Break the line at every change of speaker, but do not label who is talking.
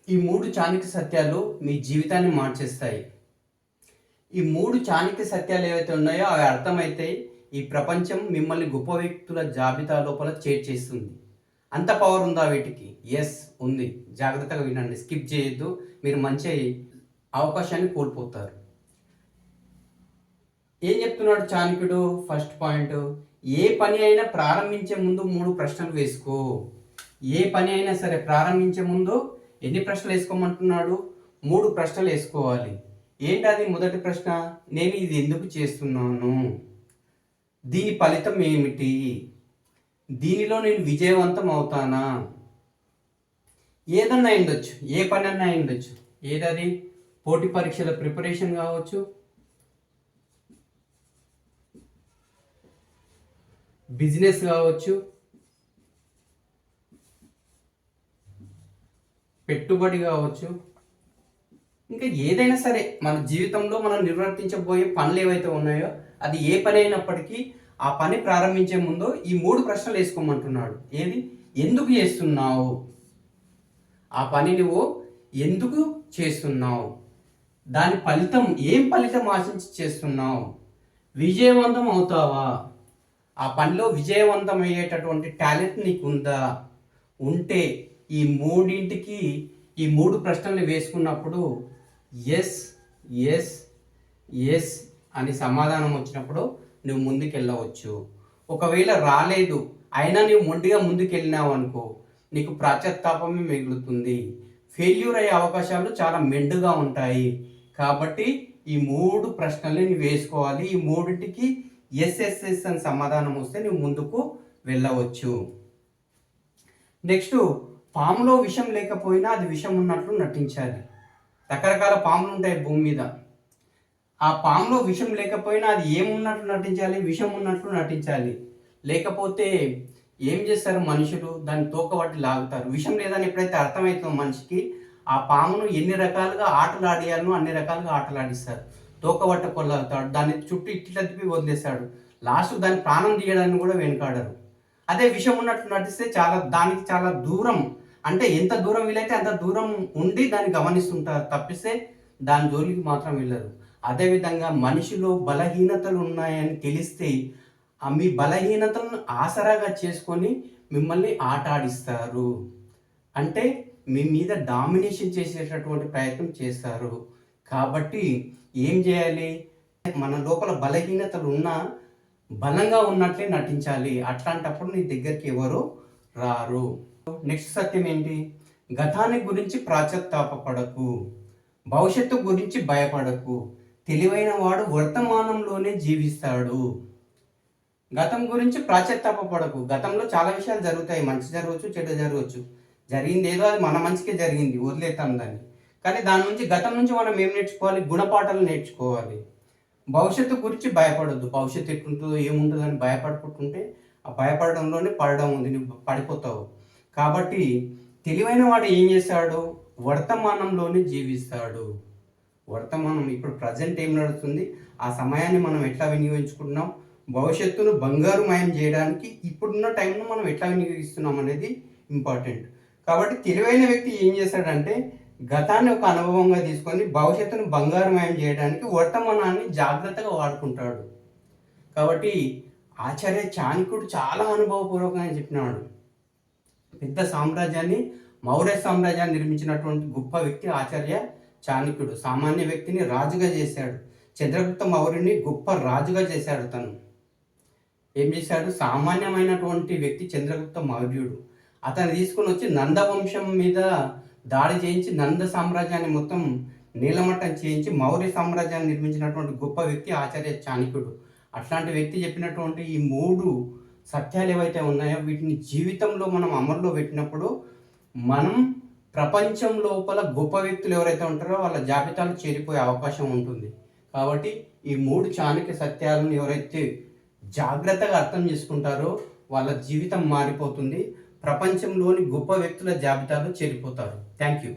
ఈ 3 చాణక్య సత్యాలు మీ జీవితాన్ని మార్చేస్తాయి. ఈ 3 చాణక్య సత్యాలు ఏవైతే ఉన్నాయో అవి అర్థమైతే ఈ ప్రపంచం మిమ్మల్ని గొప్ప వ్యక్తుల జాబితా లోపల చేర్చేస్తుంది. అంత పవర్ ఉందా వీటికి? ఎస్ ఉంది. జాగ్రత్తగా వినండి, స్కిప్ చేయొద్దు. మీరు మంచి అవకాశాన్ని కోల్పోతారు. ఏం చెప్తున్నాడు చాణక్యుడు? ఫస్ట్ పాయింట్, ఏ పని అయినా ప్రారంభించే ముందు 3 ప్రశ్నలు వేసుకో. ఏ పని అయినా సరే ప్రారంభించే ముందు ఎన్ని ప్రశ్నలు వేసుకోమంటున్నాడు? 3 ప్రశ్నలు వేసుకోవాలి. ఏంటది? మొదటి ప్రశ్న, నేను ఇది ఎందుకు చేస్తున్నాను? దీని ఫలితం ఏమిటి? దీనిలో నేను విజయవంతం అవుతానా? ఏదన్నా అయిండొచ్చు, ఏ పని అన్నా అయిండొచ్చు. ఏదది? పోటీ పరీక్షల ప్రిపరేషన్ కావచ్చు, బిజినెస్ కావచ్చు, పెట్టుబడి కావచ్చు, ఇంకా ఏదైనా సరే మన జీవితంలో మనం నిర్వర్తించబోయే పనులు ఏవైతే ఉన్నాయో అది ఏ పని అయినప్పటికీ ఆ పని ప్రారంభించే ముందు ఈ 3 ప్రశ్నలు వేసుకోమంటున్నాడు. ఏది? ఎందుకు చేస్తున్నావు? ఆ పని నువ్వు ఎందుకు చేస్తున్నావు? దాని ఫలితం ఏం ఫలితం ఆశించి చేస్తున్నావు? విజయవంతం అవుతావా? ఆ పనిలో విజయవంతం అయ్యేటటువంటి టాలెంట్ నీకు ఉందా? ఉంటే ఈ 3 ప్రశ్నలు వేసుకున్నప్పుడు ఎస్ ఎస్ ఎస్ అని సమాధానం వచ్చినప్పుడు నువ్వు ముందుకెళ్ళవచ్చు. ఒకవేళ రాలేదు అయినా నువ్వు మొండిగా ముందుకెళ్ళినావు అనుకో, నీకు ప్రాశ్చాత్తాపమే మిగులుతుంది. ఫెయిల్యూర్ అయ్యే అవకాశాలు చాలా మెండుగా ఉంటాయి. కాబట్టి ఈ 3 ప్రశ్నలు నువ్వు వేసుకోవాలి. ఈ 3టికి ఎస్ఎస్ఎస్ అని సమాధానం వస్తే నువ్వు ముందుకు వెళ్ళవచ్చు. నెక్స్ట్, పాములో విషం లేకపోయినా అది విషం ఉన్నట్లు నటించాలి. రకరకాల పాములు ఉంటాయి భూమి మీద. ఆ పాములో విషం లేకపోయినా అది ఏమున్నట్లు నటించాలి? విషం ఉన్నట్లు నటించాలి. లేకపోతే ఏం చేస్తారు మనుషులు? దాన్ని తోకబట్టి లాగుతారు. విషం లేదని ఎప్పుడైతే అర్థమవుతుందో మనిషికి, ఆ పామును ఎన్ని రకాలుగా ఆటలు ఆడియాలనో అన్ని రకాలుగా ఆటలు ఆడిస్తారు. తోకబట్ట కొల్లాగుతాడు, దాన్ని చుట్టూ ఇట్లా తిప్పి వదిలేస్తాడు. లాస్ట్ దాని ప్రాణం తీయడానికి కూడా వెనుకాడరు. అదే విషం ఉన్నట్లు నటిస్తే దానికి చాలా దూరం, అంటే ఎంత దూరం వీలైతే అంత దూరం ఉండి దాన్ని గమనిస్తుంటారు తప్పిస్తే దాని జోలికి మాత్రం వెళ్ళరు. అదేవిధంగా మనిషిలో బలహీనతలు ఉన్నాయని తెలిస్తే మీ బలహీనతలను ఆసరాగా చేసుకొని మిమ్మల్ని ఆట ఆడిస్తారు. అంటే మీ మీద డామినేషన్ చేసేటటువంటి ప్రయత్నం చేస్తారు. కాబట్టి ఏం చేయాలి? మన లోపల బలహీనతలు ఉన్నా బలంగా ఉన్నట్లే నటించాలి. అట్లాంటప్పుడు నీ దగ్గరికి ఎవరు రారు. నెక్స్ట్ సత్యం ఏంటి? గతాన్ని గురించి ప్రాశ్చాత్తాపపడకు, భవిష్యత్తు గురించి భయపడకు. తెలివైన వాడు వర్తమానంలోనే జీవిస్తాడు. గతం గురించి ప్రాశ్చాత్తాపపడకు. గతంలో చాలా విషయాలు జరుగుతాయి, మంచి జరగవచ్చు, చెడు జరగవచ్చు. జరిగింది ఏదో అది మన మంచికే జరిగింది, వదిలేతాం దాన్ని. కానీ దాని నుంచి, గతం నుంచి మనం ఏం నేర్చుకోవాలి? గుణపాఠాలు నేర్చుకోవాలి. భవిష్యత్తు గురించి భయపడద్దు. భవిష్యత్తు ఎట్లుంటుందో ఏముంటుందో అని భయపడుకుంటుంటే ఆ భయపడడంలోనే పడడం ఉంది, నువ్వు పడిపోతావు. కాబట్టి తెలివైన వాడు ఏం చేస్తాడు? వర్తమానంలోనే జీవిస్తాడు. వర్తమానం, ఇప్పుడు ప్రజెంట్ ఏం నడుస్తుంది, ఆ సమయాన్ని మనం ఎట్లా వినియోగించుకుంటున్నాం, భవిష్యత్తును బంగారుమయం చేయడానికి ఇప్పుడున్న టైంను మనం ఎట్లా వినియోగిస్తున్నాం అనేది ఇంపార్టెంట్. కాబట్టి తెలివైన వ్యక్తి ఏం చేస్తాడంటే గతాన్ని ఒక అనుభవంగా తీసుకొని భవిష్యత్తును బంగారుమయం చేయడానికి వర్తమానాన్ని జాగ్రత్తగా వాడుకుంటాడు. కాబట్టి ఆచార్య చాణక్యుడు చాలా అనుభవపూర్వకంగా చెప్పినాడు. పెద్ద సామ్రాజ్యాన్ని, మౌర్య సామ్రాజ్యాన్ని నిర్మించినటువంటి గొప్ప వ్యక్తి ఆచార్య చాణక్యుడు. సామాన్య వ్యక్తిని రాజుగా చేశాడు. చంద్రగుప్త మౌర్యుని గొప్ప రాజుగా చేశాడు. తను ఏం చేశాడు? సామాన్యమైనటువంటి వ్యక్తి చంద్రగుప్త మౌర్యుడు. అతను తీసుకుని వచ్చి నందవంశం మీద దాడి చేయించి నంద సామ్రాజ్యాన్ని మొత్తం నీలమట్టం చేయించి మౌర్య సామ్రాజ్యాన్ని నిర్మించినటువంటి గొప్ప వ్యక్తి ఆచార్య చాణక్యుడు. అట్లాంటి వ్యక్తి చెప్పినటువంటి ఈ 3 సత్యాలు ఏవైతే ఉన్నాయో వీటిని జీవితంలో మనం అమల్లో పెట్టినప్పుడు మనం ప్రపంచం లోపల గొప్ప వ్యక్తులు ఎవరైతే ఉంటారో వాళ్ళ జాబితాలు చేరిపోయే అవకాశం ఉంటుంది. కాబట్టి ఈ 3 చాణక్య సత్యాలను ఎవరైతే జాగ్రత్తగా అర్థం చేసుకుంటారో వాళ్ళ జీవితం మారిపోతుంది. ప్రపంచంలోని గొప్ప వ్యక్తుల జాబితాలో చేరిపోతారు. Thank you.